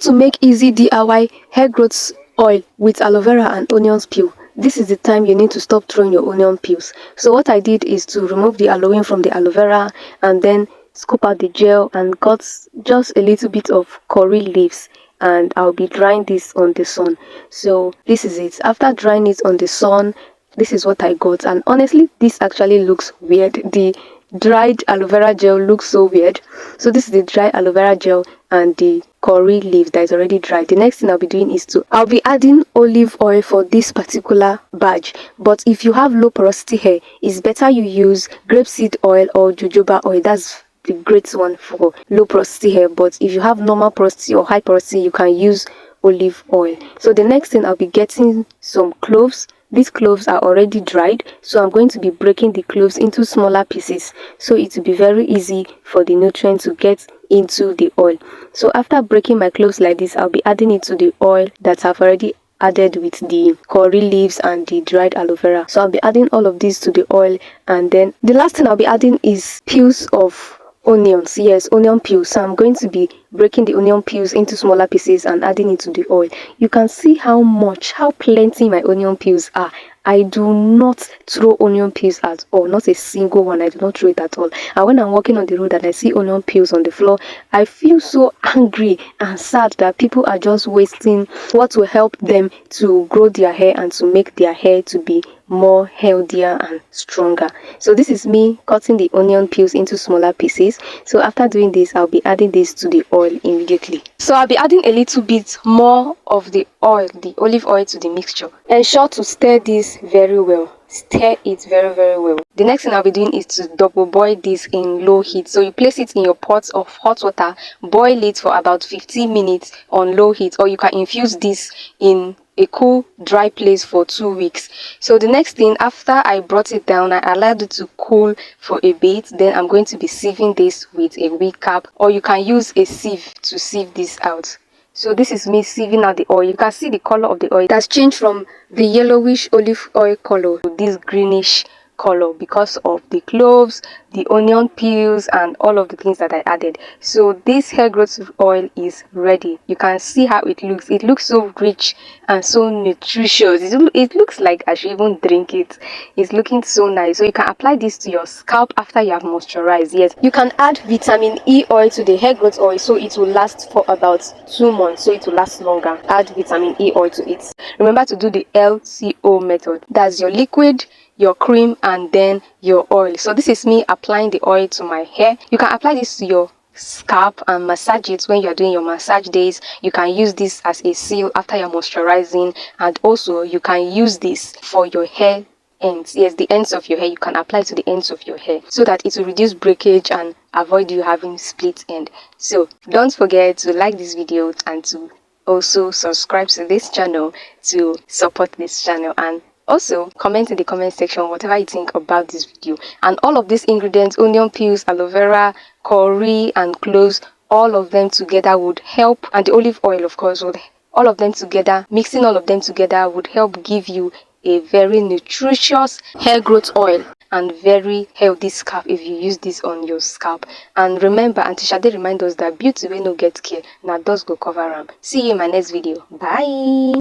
to make easy DIY hair growth oil with aloe vera and onions peel. This is the time you need to stop throwing your onion peels. So what I did is to remove the aloe from the aloe vera and then scoop out the gel and got just a little bit of curry leaves, and I'll be drying this on the sun. So this is it. After drying it on the sun, this is what I got, and honestly this actually looks weird. The dried aloe vera gel looks so weird. So this is the dry aloe vera gel and the curry leaf that is already dried. The next thing I'll be doing is I'll be adding olive oil for this particular batch. But if you have low porosity hair, it's better you use grapeseed oil or jojoba oil. That's the great one for low porosity hair. But if you have normal porosity or high porosity, you can use olive oil. So the next thing, I'll be getting some cloves. These cloves are already dried, so I'm going to be breaking the cloves into smaller pieces, so it will be very easy for the nutrients to get into the oil. So after breaking my cloves like this, I'll be adding it to the oil that I've already added with the curry leaves and the dried aloe vera. So I'll be adding all of this to the oil, and then the last thing I'll be adding is peels of onions. Yes, onion peels. So I'm going to be breaking the onion peels into smaller pieces and adding it to the oil. You can see how plenty my onion peels are. I do not throw onion peels at all, not a single one. I do not throw it at all. And when I'm walking on the road and I see onion peels on the floor, I feel so angry and sad that people are just wasting what will help them to grow their hair and to make their hair to be more healthier and stronger. So this is me cutting the onion peels into smaller pieces. So after doing this, I'll be adding this to the oil immediately. So I'll be adding a little bit more of the oil, the olive oil, to the mixture. Ensure to stir this very well. Stir it very well. The next thing I'll be doing is to double boil this in low heat. So you place it in your pot of hot water, boil it for about 15 minutes on low heat, or you can infuse this in a cool dry place for 2 weeks. So the next thing, after I brought it down, I allowed it to cool for a bit. Then I'm going to be sieving this with a wig cap, or you can use a sieve to sieve this out. So this is me sieving out the oil. You can see the color of the oil. It has changed from the yellowish olive oil color to this greenish color because of the cloves, the onion peels, and all of the things that I added. So this hair growth oil is ready. You can see how it looks. It looks so rich and so nutritious. It looks like I should even drink it. It's looking so nice. So you can apply this to your scalp after you have moisturized. Yes, you can add vitamin E oil to the hair growth oil, so it will last for about 2 months, so it will last longer. Add vitamin E oil to it. Remember to do the LCO method. That's your liquid, your cream, and then your oil. So this is me applying the oil to my hair. You can apply this to your scalp and massage it when you're doing your massage days. You can use this as a seal after you're moisturizing, and also you can use this for your hair ends. Yes, the ends of your hair. You can apply to the ends of your hair so that it will reduce breakage and avoid you having split end. So don't forget to like this video and to also subscribe to this channel to support this channel, and also comment in the comment section whatever you think about this video. And all of these ingredients, onion peels, aloe vera, curry, and cloves, all of them together would help, and the olive oil of course, would all of them together, mixing all of them together would help give you a very nutritious hair growth oil and very healthy scalp if you use this on your scalp. And remember, Auntie Shade remind us that beauty wey no get care, na dust go cover am. See you in my next video. Bye.